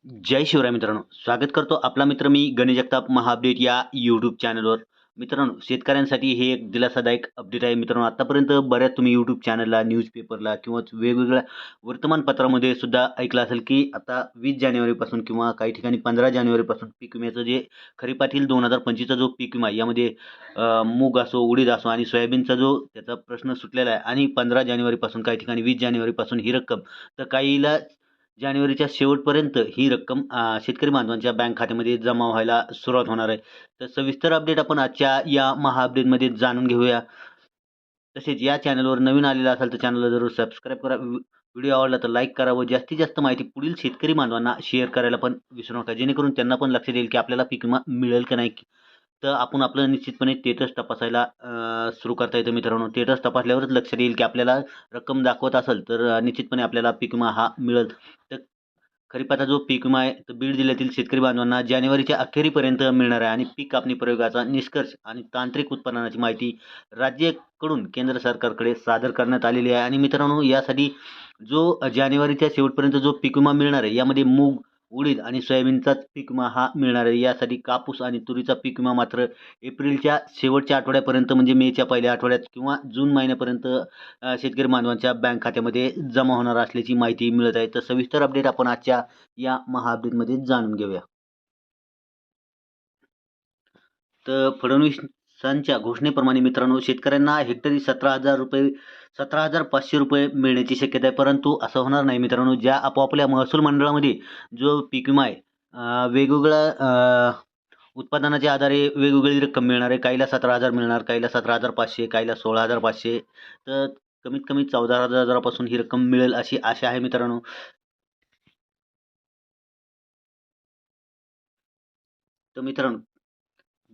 जय शिवराय मित्रांनो, स्वागत करतो आपला मित्र मी गणेश जगताप महाअपडेट या यूट्यूब चॅनलवर. मित्रांनो, शेतकऱ्यांसाठी हे एक दिलासादायक अपडेट आहे. मित्रांनो, आतापर्यंत बऱ्याच तुम्ही यूट्यूब चॅनलला, न्यूजपेपरला किंवा वेगवेगळ्या वर्तमानपत्रामध्ये सुद्धा ऐकलं असेल, की आता 20 जानेवारीपासून किंवा काही ठिकाणी 15 जानेवारीपासून पीक विम्याचं जे खरीपातील 2025चा जो पीक विमा यामध्ये मूग असो, उडीद असो आणि सोयाबीनचा जो त्याचा प्रश्न सुटलेला आहे आणि 15 जानेवारीपासून काही ठिकाणी 20 जानेवारीपासून ही रक्कम तर काहीला जानेवारीच्या शेवटपर्यंत ही रक्कम शेतकरी बांधवांच्या बँक खात्यामध्ये जमा व्हायला सुरुवात होणार आहे. तर सविस्तर अपडेट आपण आजच्या या अपडेटमध्ये जाणून घेऊया. तसेच या चॅनलवर नवीन आलेला असाल तर चॅनलला जरूर सबस्क्राईब करा. व्हिडिओ आवडला तर लाईक करा व जास्तीत जास्त माहिती पुढील शेतकरी बांधवांना शेअर करायला पण विसरू नका. जेणेकरून त्यांना पण लक्षात येईल की आपल्याला पीक विमा मिळेल का नाही. तर आपण आपलं निश्चितपणे स्टेटस तपासायला सुरू करता येतं मित्रांनो. स्टेटस तपासल्यावरच लक्षात येईल की आपल्याला रक्कम दाखवत असेल तर निश्चितपणे आपल्याला पीक विमा हा मिळेल. तर खरीपाचा जो पीक विमा आहे तो बीड जिल्ह्यातील शेतकरी बांधवांना जानेवारीच्या अखेरीपर्यंत मिळणार आहे आणि पीक कापणी प्रयोगाचा निष्कर्ष आणि तांत्रिक उत्पादनाची माहिती राज्याकडून केंद्र सरकारकडे सादर करण्यात आलेली आहे. आणि मित्रांनो, यासाठी जो जानेवारीच्या शेवटपर्यंत जो पीक विमा मिळणार आहे यामध्ये मूग, उडीद आणि सोयाबीनचाच पीक विमा हा मिळणार आहे. यासाठी कापूस आणि तुरीचा पीक विमा मात्र एप्रिलच्या शेवटच्या आठवड्यापर्यंत म्हणजे मेच्या पहिल्या आठवड्यात किंवा जून महिन्यापर्यंत शेतकरी बांधवांच्या बँक खात्यामध्ये जमा होणार असल्याची माहिती मिळत आहे. तर सविस्तर अपडेट आपण आजच्या या अपडेटमध्ये जाणून घेऊया. तर फडणवीसांच्या घोषणेप्रमाणे मित्रांनो, शेतकऱ्यांना हेक्टरी ₹17,500 मिळण्याची शक्यता आहे. परंतु असं होणार नाही मित्रांनो. ज्या आपापल्या महसूल मंडळामध्ये जो पीक विमा आहे वेगवेगळ्या उत्पादनाच्या आधारे वेगवेगळी रक्कम मिळणार आहे. काहीला 17,000 मिळणार, काहीला 17,500, काहीला 16,500. तर कमीत कमी 14,000 पासून ही रक्कम मिळेल अशी आशा आहे मित्रांनो. तर मित्रांनो,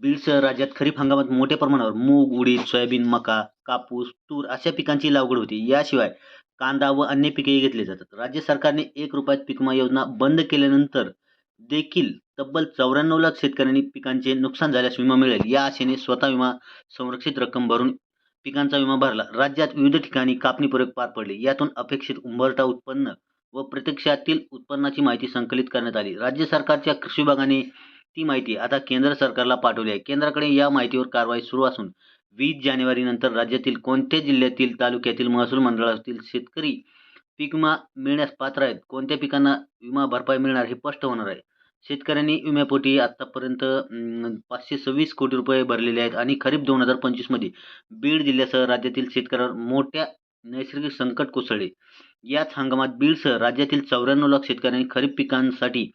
बीड राज्यात खरीप हंगामात मोठ्या प्रमाणावर मूग, उडीद, सोयाबीन, मका, कापूस, तूर अशा पिकांची लागवड होते. याशिवाय कांदा व अन्य पिकेही घेतली जातात. राज्य सरकारने ₹1 पीक विमा योजना बंद केल्यानंतर देखील तब्बल 94 लाख शेतकऱ्यांनी पिकांचे नुकसान झाल्यास विमा मिळेल या आशेने स्वतः विमा संरक्षित रक्कम भरून पिकांचा विमा भरला. राज्यात विविध ठिकाणी कापणी प्रयोग पार पडले. यातून अपेक्षित उंबरठा उत्पन्न व प्रत्यक्षातील उत्पन्नाची माहिती संकलित करण्यात आली. राज्य सरकारच्या कृषी विभागाने ती माहिती आता केंद्र सरकारला पाठवली आहे. केंद्राकडे या माहितीवर कारवाई सुरू असून 20 जानेवारीनंतर राज्यातील कोणत्या जिल्ह्यातील, तालुक्यातील महसूल मंडळातील शेतकरी पीक विमा मिळण्यास पात्र आहेत, कोणत्या पिकांना विमा भरपाई मिळणार हे स्पष्ट होणार आहे. शेतकऱ्यांनी विम्यापोटी आतापर्यंत ₹526 कोटी भरलेले आहेत आणि खरीप 2025 मध्ये बीड जिल्ह्यासह राज्यातील शेतकऱ्यांवर मोठ्या नैसर्गिक संकट कोसळले. याच हंगामात बीडसह राज्यातील 94 लाख शेतकऱ्यांनी खरीप पिकांसाठी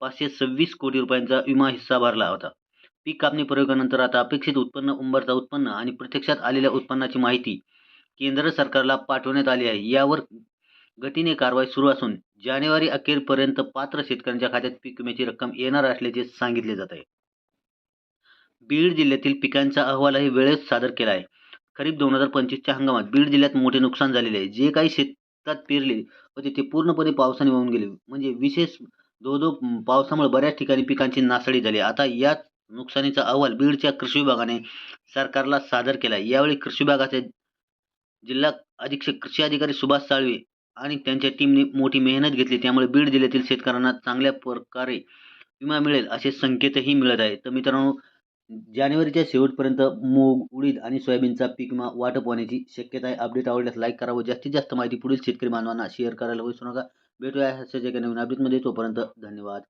₹526 कोटी विमा हिस्सा भरला होता. पीक कापणी प्रयोगानंतर आता अपेक्षित उत्पन्न, उंबरठा उत्पन्न आणि प्रत्यक्षात आलेल्या उत्पन्नाची माहिती केंद्र सरकारला पाठवण्यात आली आहे. यावर गतीने कारवाई सुरू असून जानेवारी अखेरपर्यंत पात्र शेतकऱ्यांच्या खात्यात पीक विम्याची रक्कम येणार असल्याचे सांगितले जात आहे. बीड जिल्ह्यातील पिकांचा अहवालही वेळेत सादर केला आहे. खरीप 2025च्या हंगामात बीड जिल्ह्यात मोठे नुकसान झालेले आहे. जे काही शेतात पेरले होते ते पूर्णपणे पावसाने वाहून गेले. म्हणजे विशेष धो पावसामुळे बऱ्याच ठिकाणी पिकांची नासाडी झाली. आता याच नुकसानीचा अहवाल बीडच्या कृषी विभागाने सरकारला सादर केला आहे. यावेळी कृषी विभागाचे जिल्हा अधीक्षक कृषी अधिकारी सुभाष साळवे आणि त्यांच्या टीमने मोठी मेहनत घेतली. त्यामुळे बीड जिल्ह्यातील शेतकऱ्यांना चांगल्या प्रकारे विमा मिळेल असे संकेतही मिळत आहेत. तर मित्रांनो, जानेवारीच्या शेवटपर्यंत मूग, उडीद आणि सोयाबीनचा पीक विमा वाटप होण्याची शक्यता आहे. अपडेट आवडल्यास लाईक करा व जास्तीत जास्त माहिती पुढील शेतकरी बांधवांना शेअर करायला विसरू नका. भेटूया अशाच एका नवीन अपडेटमध्ये. तोपर्यंत धन्यवाद.